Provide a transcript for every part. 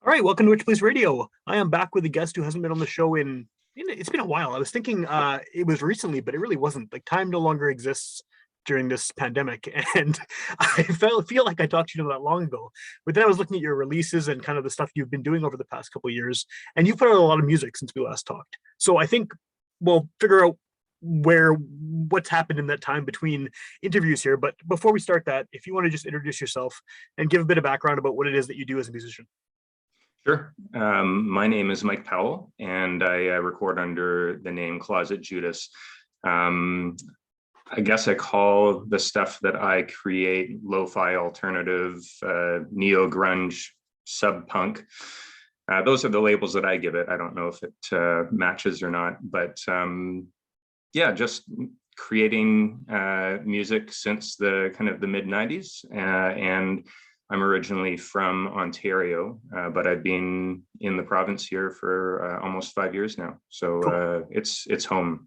All right, welcome to Witchpolice Radio. I am back with a guest who hasn't been on the show it's been a while. I was thinking it was recently, but it really wasn't. Like time no longer exists during this pandemic, and feel like I talked to you not that long ago. But then I was looking at your releases and kind of the stuff you've been doing over the past couple of years, and you've put out a lot of music since we last talked. So I think we'll figure out what's happened in that time between interviews here. But before we start that, if you want to just introduce yourself and give a bit of background about what it is that you do as a musician. Sure. My name is Mike Powell, and I record under the name Closetjudas. I guess I call the stuff that I create lo-fi alternative, neo-grunge, sub-punk. Those are the labels that I give it. I don't know if it matches or not, but yeah, just creating music since the kind of the mid-90s, and I'm originally from Ontario, but I've been in the province here for almost 5 years now. So cool. It's home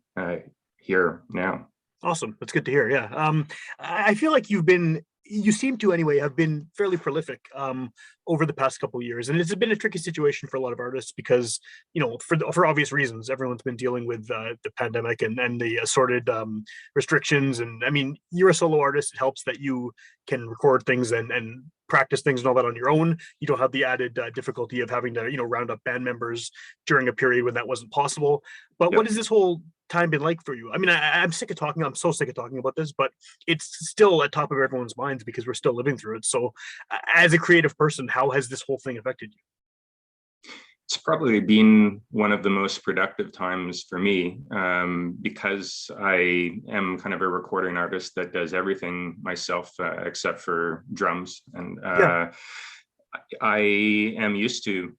here now. Awesome. That's good to hear. Yeah. I feel like you seem to anyway have been fairly prolific over the past couple of years, and it's been a tricky situation for a lot of artists because, you know, for obvious reasons, everyone's been dealing with the pandemic and the assorted restrictions. And I mean, you're a solo artist. It helps that you can record things and practice things and all that on your own. You don't have the added difficulty of having to, you know, round up band members during a period when that wasn't possible. But What has this whole time been like for you? I mean, I'm sick of talking. I'm so sick of talking about this, but it's still at top of everyone's minds because we're still living through it. So as a creative person, how has this whole thing affected you? It's probably been one of the most productive times for me because I am kind of a recording artist that does everything myself except for drums. And I am used to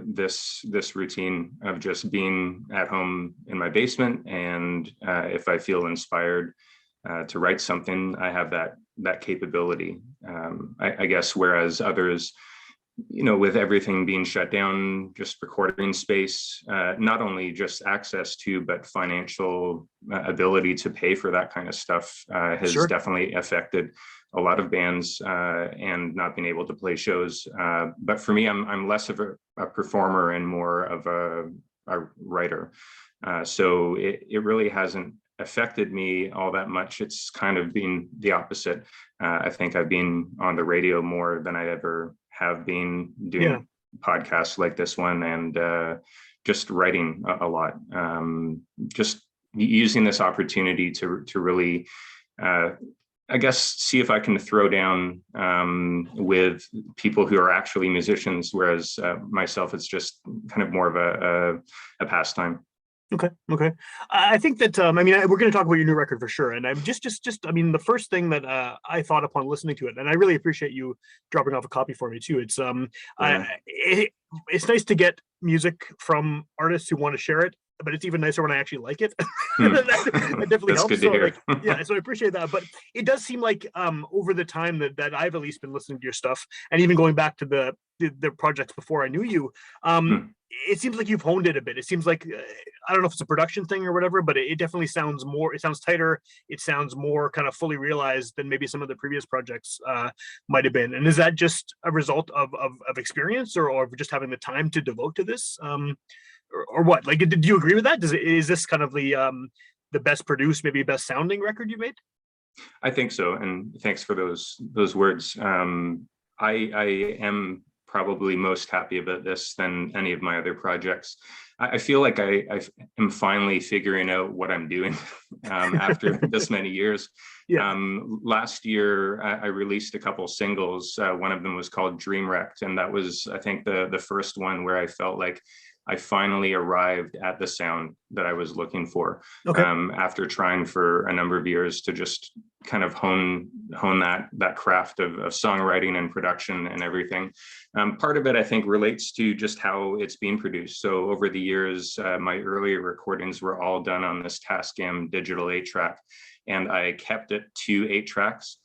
this routine of just being at home in my basement, and if I feel inspired to write something, I have that capability. I guess whereas others, you know, with everything being shut down, just recording space, not only just access to, but financial ability to pay for that kind of stuff has definitely affected a lot of bands and not being able to play shows. But for me, I'm less of a performer and more of a writer. So it really hasn't affected me all that much. It's kind of been the opposite. I think I've been on the radio more than I ever have been doing podcasts like this one, and just writing a lot. Just using this opportunity to really, I guess, see if I can throw down with people who are actually musicians, whereas myself, it's just kind of more of a pastime. Okay. I think that I mean, we're going to talk about your new record for sure. And I'm just I mean, the first thing that I thought upon listening to it, and I really appreciate you dropping off a copy for me too. It's it's nice to get music from artists who want to share it, but it's even nicer when I actually like it. That definitely That's helps. good to hear. So I appreciate that. But it does seem like over the time that I've at least been listening to your stuff, and even going back to the projects before I knew you, it seems like you've honed it a bit. It seems like I don't know if it's a production thing or whatever, but it definitely sounds more. It sounds tighter. It sounds more kind of fully realized than maybe some of the previous projects might have been. And is that just a result of experience, or just having the time to devote to this? Or what? Like, do you agree with that? Is this kind of the best produced, maybe best sounding record you made? I think so, and thanks for those words. I am probably most happy about this than any of my other projects. I feel like I am finally figuring out what I'm doing after this many years. Last year, I released a couple singles. One of them was called Dream Wrecked, and that was, I think, the first one where I felt like I finally arrived at the sound that I was looking for. After trying for a number of years to just kind of hone that craft of songwriting and production and everything. Part of it, I think, relates to just how it's being produced. So over the years, my earlier recordings were all done on this Tascam digital 8-track, and I kept it to 8 tracks.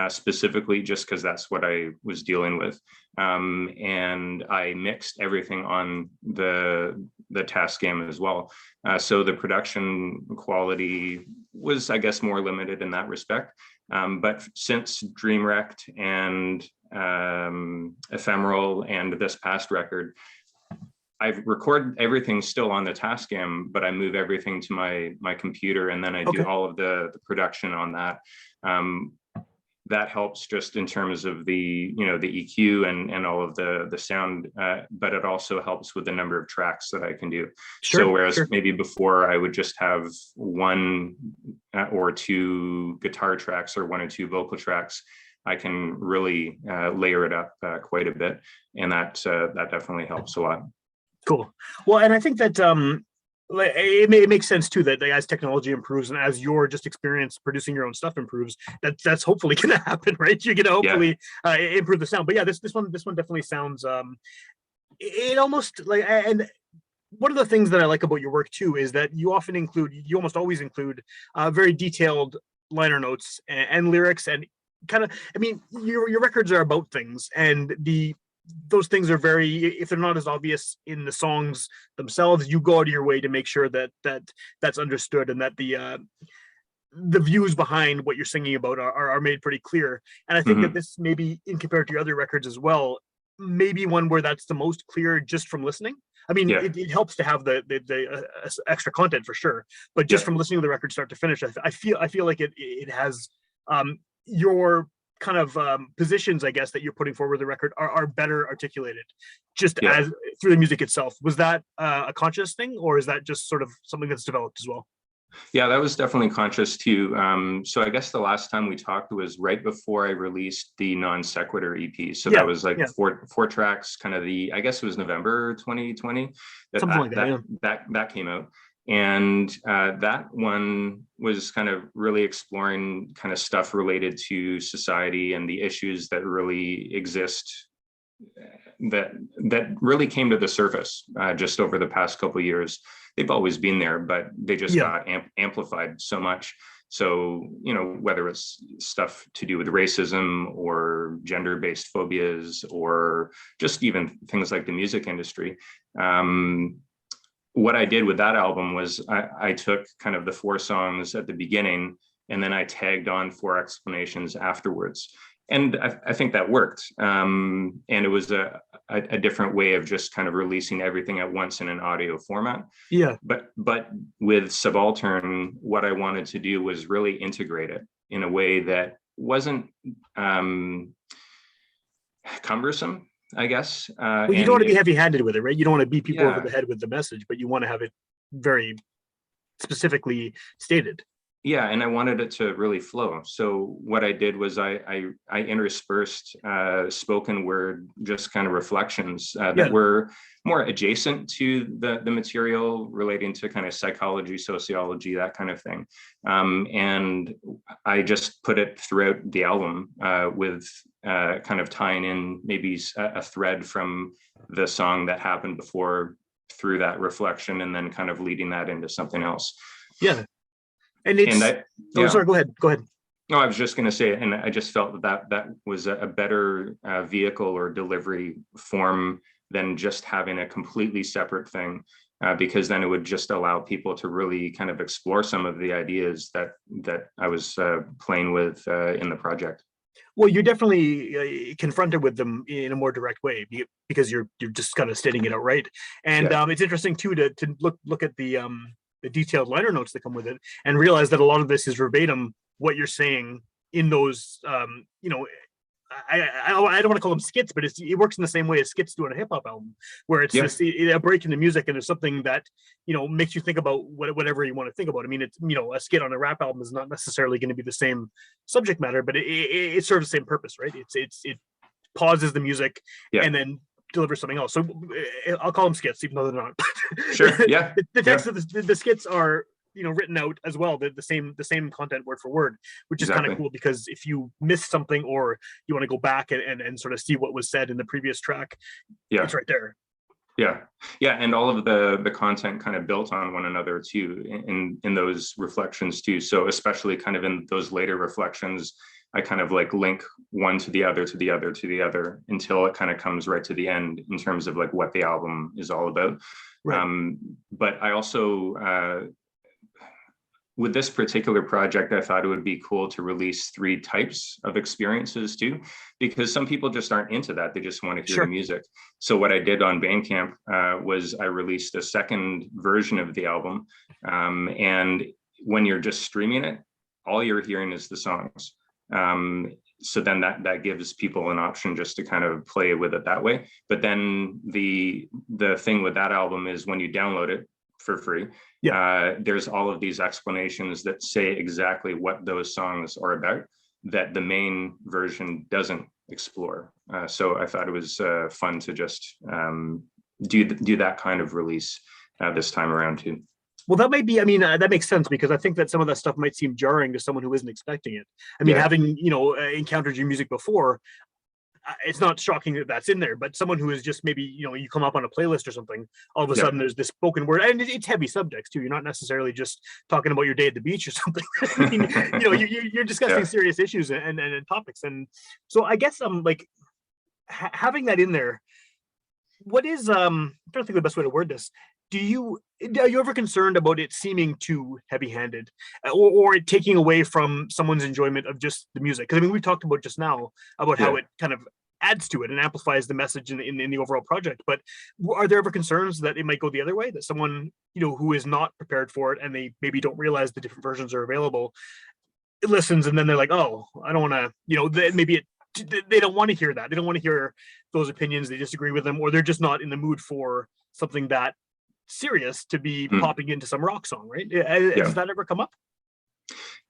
specifically, just because that's what I was dealing with. And I mixed everything on the Tascam as well. So the production quality was, I guess, more limited in that respect. But since Dream Wrecked and Ephemeral and this past record, I've recorded everything still on the Tascam, but I move everything to my computer, and then I do all of the production on that. That helps just in terms of the EQ and all of the sound, but it also helps with the number of tracks that I can do. So whereas maybe before I would just have one or two guitar tracks or one or two vocal tracks, I can really layer it up quite a bit, and that definitely helps a lot. Cool. Well, and I think that it makes sense too that as technology improves and as your just experience producing your own stuff improves, that's hopefully going to happen, right? You're going to hopefully improve the sound. But yeah, this one definitely sounds it almost like. And one of the things that I like about your work too is that you almost always include very detailed liner notes and lyrics, and kind of, I mean, your records are about things, and those things are very, if they're not as obvious in the songs themselves, you go out of your way to make sure that that's understood, and that the views behind what you're singing about are made pretty clear. And I think that this, maybe in compared to your other records as well, maybe one where that's the most clear just from listening. I mean, it helps to have the extra content for sure, but just from listening to the record start to finish, I feel like it has your kind of positions, I guess, that you're putting forward the record are better articulated just as through the music itself. Was that a conscious thing, or is that just sort of something that's developed as well? Yeah, that was definitely conscious too. So I guess the last time we talked was right before I released the Non Sequitur EP. So that was like four tracks, kind of I guess it was November 2020 that came out. And that one was kind of really exploring kind of stuff related to society and the issues that really exist that really came to the surface just over the past couple of years. They've always been there, but they just got amplified so much. So, whether it's stuff to do with racism or gender-based phobias, or just even things like the music industry. What I did with that album was I took kind of the 4 songs at the beginning, and then I tagged on 4 explanations afterwards. And I think that worked. And it was a different way of just kind of releasing everything at once in an audio format. Yeah. But with Subaltern, what I wanted to do was really integrate it in a way that wasn't cumbersome, I guess. Well, you don't want to be heavy-handed with it, right? You don't want to beat people over the head with the message, but you want to have it very specifically stated. Yeah, and I wanted it to really flow. So what I did was I interspersed spoken word, just kind of reflections that were more adjacent to the material, relating to kind of psychology, sociology, that kind of thing. And I just put it throughout the album with kind of tying in maybe a thread from the song that happened before through that reflection, and then kind of leading that into something else. Yeah. And sorry, go ahead. No, I was just going to say, and I just felt that was a better vehicle or delivery form than just having a completely separate thing, because then it would just allow people to really kind of explore some of the ideas that I was playing with in the project. Well, you're definitely confronted with them in a more direct way, because you're just kind of stating it outright. And it's interesting too to look at the detailed liner notes that come with it, and realize that a lot of this is verbatim what you're saying in those I don't want to call them skits, but it works in the same way as skits do on a hip hop album, where it's just a break in the music, and there's something that makes you think about whatever you want to think about. I mean, it's a skit on a rap album is not necessarily going to be the same subject matter, but it serves the same purpose, right? It pauses the music and then deliver something else. So I'll call them skits, even though they're not. Sure. Yeah. The text of the skits are written out as well, the same content word for word, which is kind of cool, because if you miss something or you want to go back and sort of see what was said in the previous track, it's right there. Yeah, and all of the content kind of built on one another too in those reflections too. So especially kind of in those later reflections, I kind of like link one to the other, to the other, to the other, until it kind of comes right to the end in terms of like what the album is all about. Right. But I also, with this particular project, I thought it would be cool to release 3 types of experiences too, because some people just aren't into that. They just want to hear the Sure. music. So what I did on Bandcamp was I released a second version of the album. And when you're just streaming it, all you're hearing is the songs. So then that gives people an option just to kind of play with it that way. But then the thing with that album is when you download it for free, there's all of these explanations that say exactly what those songs are about that the main version doesn't explore. So I thought it was fun to just do that kind of release this time around too. Well, that might be, I mean, that makes sense, because I think that some of that stuff might seem jarring to someone who isn't expecting it. I mean, having, encountered your music before, it's not shocking that that's in there, but someone who is just maybe, you come up on a playlist or something, all of a sudden there's this spoken word, and it's heavy subjects too. You're not necessarily just talking about your day at the beach or something. I mean, you're discussing serious issues and topics. And so I guess like having that in there, what is, I'm trying to think of the best way to word this. Are you ever concerned about it seeming too heavy-handed, or it taking away from someone's enjoyment of just the music? Because I mean, we talked about just now about how it kind of adds to it and amplifies the message in the overall project. But are there ever concerns that it might go the other way, that someone who is not prepared for it and they maybe don't realize the different versions are available, it listens and then they're like, oh, I don't want to, maybe they don't want to hear that. They don't want to hear those opinions. They disagree with them, or they're just not in the mood for something that serious to be popping into some rock song, right? Does that ever come up?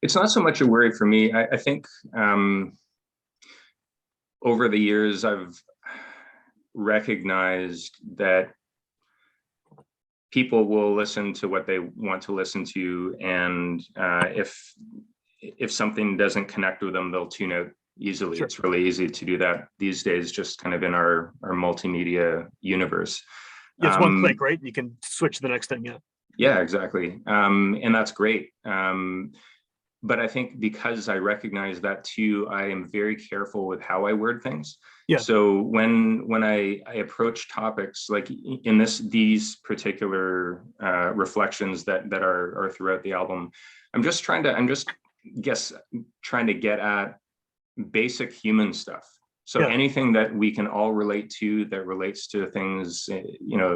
It's not so much a worry for me. I think over the years, I've recognized that people will listen to what they want to listen to, and if something doesn't connect with them, they'll tune out easily. It's really easy to do that these days, just kind of in our multimedia universe. It's one click, right? You can switch to the next thing. Yeah, exactly. And that's great. But I think because I recognize that too, I am very careful with how I word things. So when I approach topics like in these particular reflections that are throughout the album, I'm just trying to get at basic human stuff. So anything that we can all relate to, that relates to things,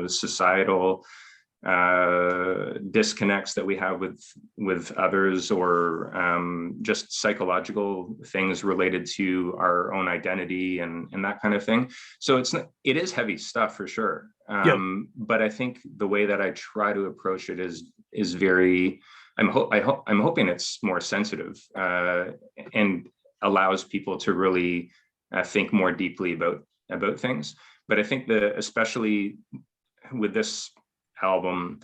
societal disconnects that we have with others, or just psychological things related to our own identity and that kind of thing. So it is heavy stuff for sure. But I think the way that I try to approach it is very, I'm hoping it's more sensitive and allows people to really think more deeply about things. But I think especially with this album,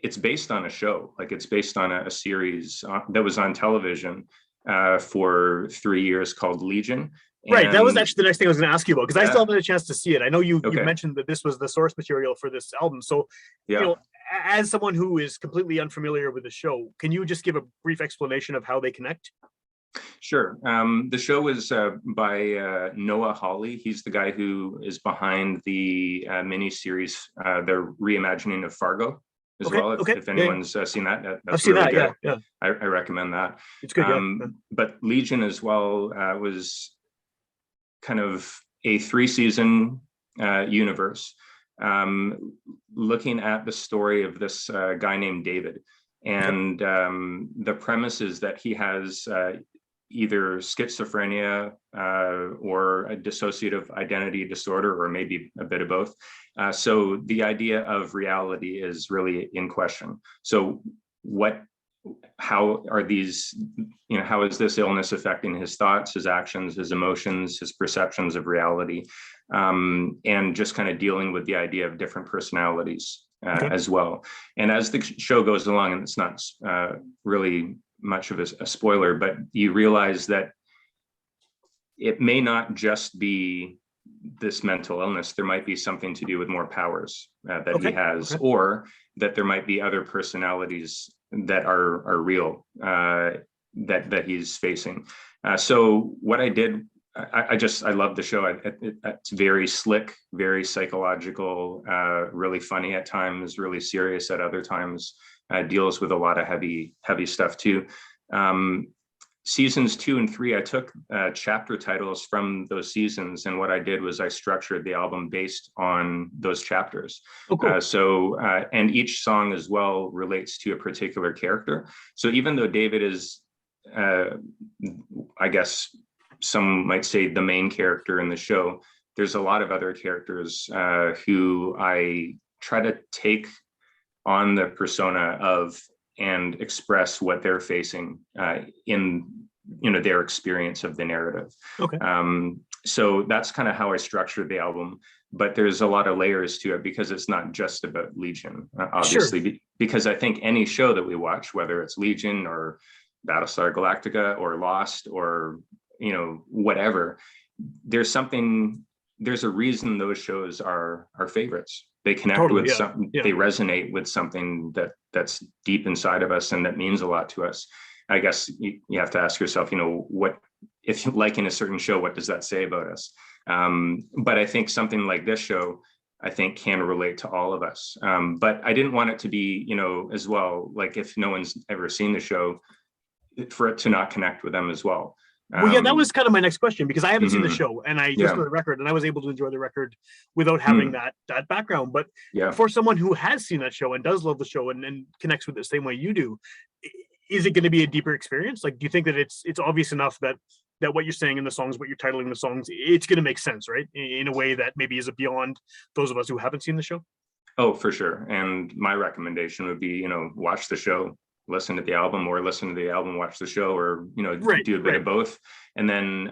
it's based on a show. Like, it's based on a series that was on television for 3 years called Legion. Right. That was actually the next thing I was going to ask you about, because I still haven't had a chance to see it. I know you mentioned that this was the source material for this album. So, as someone who is completely unfamiliar with the show, can you just give a brief explanation of how they connect? Sure. The show was by Noah Hawley. He's the guy who is behind the miniseries, the reimagining of Fargo as well. If anyone's seen that, that's I've seen really that. good. I recommend that. It's good. But Legion as well was kind of a 3-season universe, looking at the story of this guy named David. And the premise is that he has either schizophrenia or a dissociative identity disorder, or maybe a bit of both. So the idea of reality is really in question. So how is this illness affecting his thoughts, his actions, his emotions, his perceptions of reality, and just kind of dealing with the idea of different personalities as well. And as the show goes along, and it's not really much of a spoiler, but you realize that it may not just be this mental illness. There might be something to do with more powers that he has, or that there might be other personalities that are real. that he's facing. So what I did, I love the show. It's very slick, very psychological, really funny at times, really serious at other times. Deals with a lot of heavy stuff too. Seasons 2 and 3, I took chapter titles from those seasons, and what I did was I structured the album based on those chapters. Oh, cool. And each song as well relates to a particular character. So even though David is, I guess some might say, the main character in the show, there's a lot of other characters who I try to take on the persona of and express what they're facing in their experience of the narrative. Okay. So that's kind of how I structured the album, but there's a lot of layers to it because it's not just about Legion, obviously. Sure. Because I think any show that we watch, whether it's Legion or Battlestar Galactica or Lost or whatever, there's a reason those shows are our favorites. They connect with something, they resonate with something that's deep inside of us and that means a lot to us. I guess you have to ask yourself, what, if you like in a certain show, what does that say about us? But I think something like this show, I think, can relate to all of us. But I didn't want it to be, as well, like if no one's ever seen the show, for it to not connect with them as well. Well, yeah, that was kind of my next question, because I haven't seen the show, and I listened to the record, and I was able to enjoy the record without having that background. But for someone who has seen that show and does love the show and connects with it the same way you do, is it going to be a deeper experience? Like, do you think that it's obvious enough that what you're saying in the songs, what you're titling the songs, it's going to make sense, right? In a way that maybe is beyond those of us who haven't seen the show? Oh, for sure. And my recommendation would be, watch the show, listen to the album, or listen to the album, watch the show, or do a bit of both, and then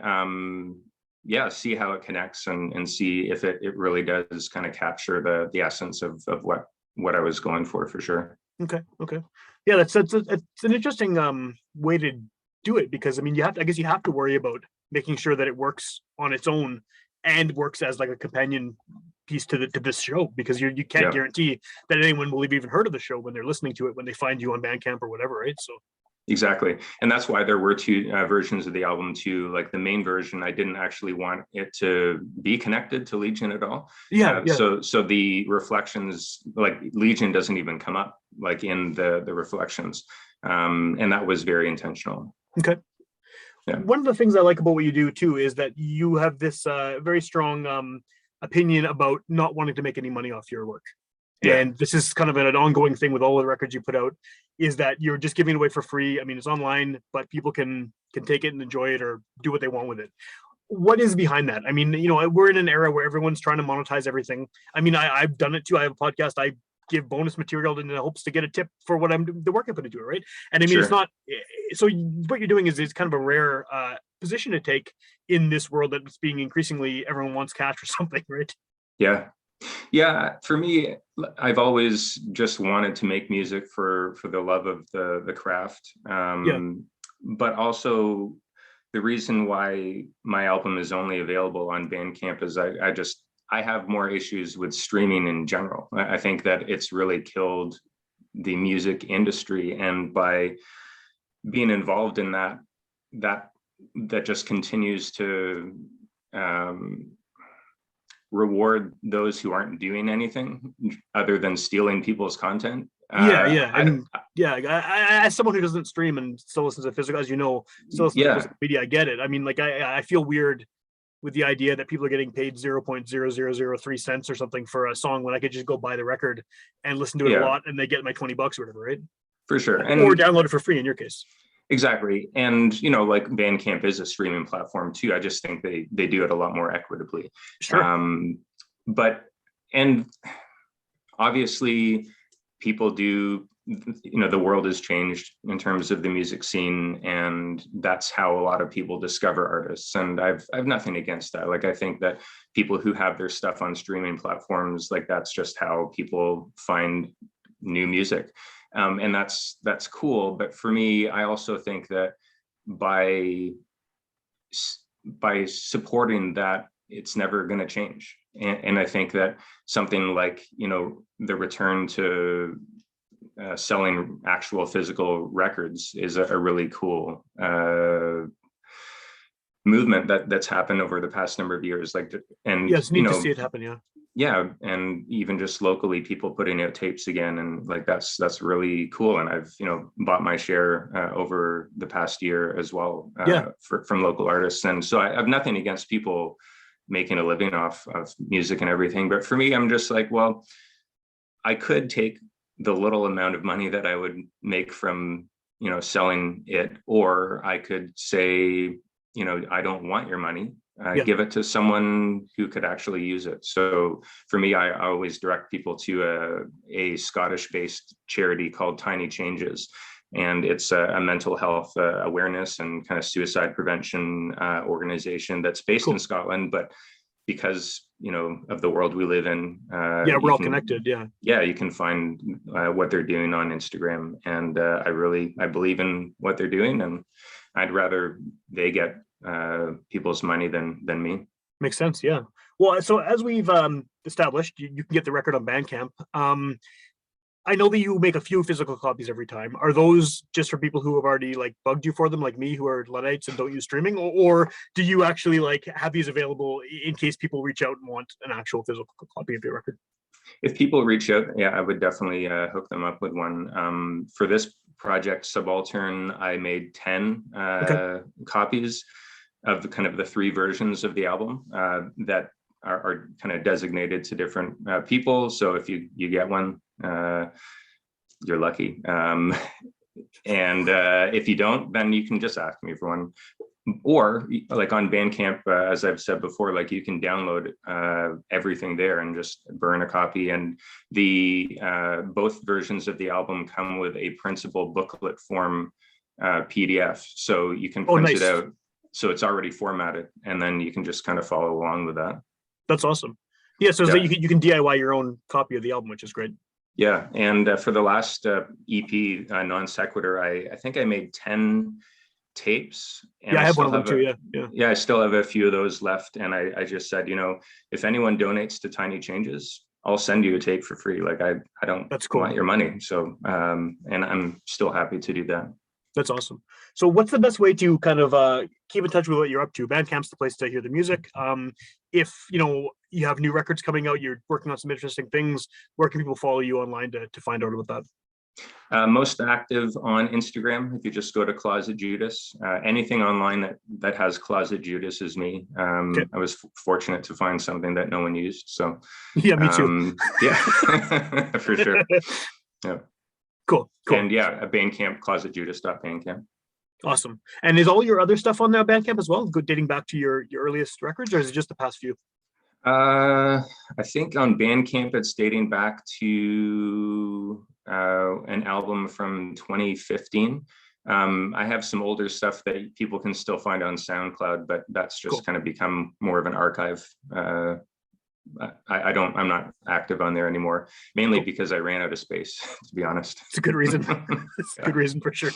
see how it connects and see if it really does kind of capture the essence of what I was going for sure. Okay Yeah, that's an interesting way to do it, because I mean, you have to worry about making sure that it works on its own and works as like a companion piece to this show, because you can't guarantee that anyone will have even heard of the show when they're listening to it, when they find you on Bandcamp or whatever, right? So exactly, and that's why there were two versions of the album too. Like the main version, I didn't actually want it to be connected to Legion at all. So the reflections, like Legion doesn't even come up like in the reflections, and that was very intentional. Okay. Yeah. One of the things I like about what you do too is that you have this very strong opinion about not wanting to make any money off your work. And this is kind of an ongoing thing with all the records you put out, is that you're just giving it away for free. I mean, it's online, but people can take it and enjoy it or do what they want with it. What is behind that? I mean, we're in an era where everyone's trying to monetize everything. I mean, I've done it too. I have a podcast. I give bonus material in the hopes to get a tip for what the work I'm going to do, right? And I mean, It's not, so what you're doing is kind of a rare position to take in this world that's being increasingly, everyone wants cash or something, right? Yeah, for me, I've always just wanted to make music for the love of the craft. But also the reason why my album is only available on Bandcamp is I have more issues with streaming in general. I think that it's really killed the music industry, and by being involved in that just continues to reward those who aren't doing anything other than stealing people's content. I mean, as someone who doesn't stream and still listens to physical, as you know, still listens to physical media, I get it. I mean, like I feel weird with the idea that people are getting paid 0.0003 cents or something for a song when I could just go buy the record and listen to it a lot and they get my $20 or whatever, right? For sure. Or download it for free in your case. Exactly. And, like Bandcamp is a streaming platform too. I just think they do it a lot more equitably. Sure. And obviously people do, the world has changed in terms of the music scene, and that's how a lot of people discover artists. And I've nothing against that. Like, I think that people who have their stuff on streaming platforms, like that's just how people find new music. And that's cool. But for me, I also think that by supporting that, it's never going to change. And I think that something like, the return to selling actual physical records is a really cool movement that's happened over the past number of years. Like, and Yeah, it's neat to see it happen. Yeah. Yeah, and even just locally, people putting out tapes again, and like that's really cool. And I've bought my share over the past year as well, from local artists. And so I have nothing against people making a living off of music and everything, but for me, I'm just like, well, I could take the little amount of money that I would make from selling it, or I could say, I don't want your money. Give it to someone who could actually use it. So for me, I always direct people to a Scottish-based charity called Tiny Changes. And it's a mental health awareness and kind of suicide prevention organization that's based in Scotland. But because, of the world we live in. We're all connected. Yeah, you can find what they're doing on Instagram. And I believe in what they're doing. And I'd rather they get people's money than me. Makes sense. Yeah. Well, so as we've established, you can get the record on Bandcamp. I know that you make a few physical copies every time. Are those just for people who have already like bugged you for them, like me, who are Luddites and don't use streaming, or do you actually like have these available in case people reach out and want an actual physical copy of your record? If people reach out, I would definitely hook them up with one. For this project, Subaltern, I made 10 copies of the 3 versions of the album that are kind of designated to different people. So if you get one, you're lucky. And if you don't, then you can just ask me for one. Or like on Bandcamp, as I've said before, like you can download everything there and just burn a copy. And the both versions of the album come with a printable booklet form PDF, so you can print it out. So it's already formatted, and then you can just kind of follow along with that. That's awesome. Yeah, so that you can DIY your own copy of the album, which is great. Yeah, and for the last EP, Non Sequitur, I think I made 10 tapes. And I have one of them too. Yeah, I still have a few of those left, and I just said, if anyone donates to Tiny Changes, I'll send you a tape for free. Like I don't want your money. So and I'm still happy to do that. That's awesome. So what's the best way to kind of keep in touch with what you're up to? Bandcamp's the place to hear the music. If you have new records coming out, you're working on some interesting things, where can people follow you online to find out about that? Most active on Instagram. If you just go to Closetjudas, anything online that has Closetjudas is me. I was fortunate to find something that no one used. So yeah, me too. Yeah, for sure. Yeah. Cool. And a Bandcamp, closetjudas.bandcamp. Awesome. And is all your other stuff on that Bandcamp as well, dating back to your earliest records, or is it just the past few? I think on Bandcamp it's dating back to an album from 2015. I have some older stuff that people can still find on SoundCloud, but that's just kind of become more of an archive. I'm not active on there anymore, mainly because I ran out of space, to be honest. It's a good reason. It's a good reason for sure.